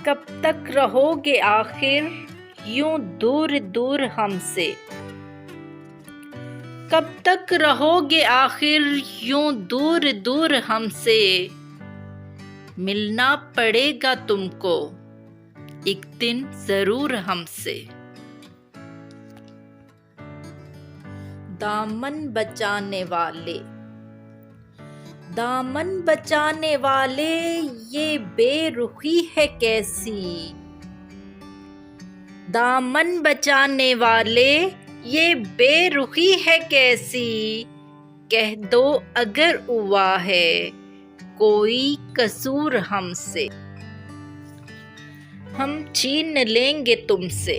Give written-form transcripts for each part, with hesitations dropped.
कब तक रहोगे आखिर यूं दूर दूर हमसे। कब तक रहोगे आखिर यूं दूर दूर हमसे। मिलना पड़ेगा तुमको एक दिन जरूर हमसे। दामन बचाने वाले, दामन बचाने वाले ये बेरुखी है कैसी। दामन बचाने वाले ये बेरुखी है कैसी। कह दो अगर हुआ है कोई कसूर हमसे। हम छीन लेंगे तुमसे,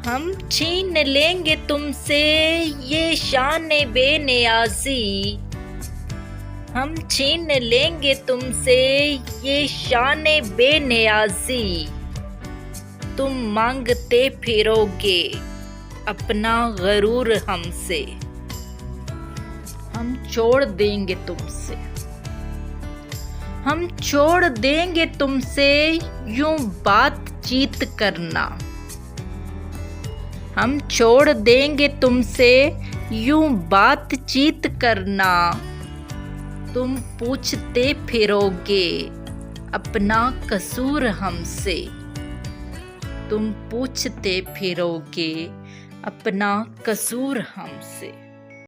हम छीन लेंगे तुमसे ये शान बेनियाज़ी। हम छीन लेंगे तुमसे ये शान बेनियाज़ी। तुम मांगते फिरोगे अपना गरूर हमसे। हम छोड़ देंगे तुमसे, हम छोड़ देंगे तुमसे यूं बातचीत करना। हम छोड़ देंगे तुमसे यूं बातचीत करना। तुम पूछते फिरोगे अपना कसूर हमसे। तुम पूछते फिरोगे अपना कसूर हमसे।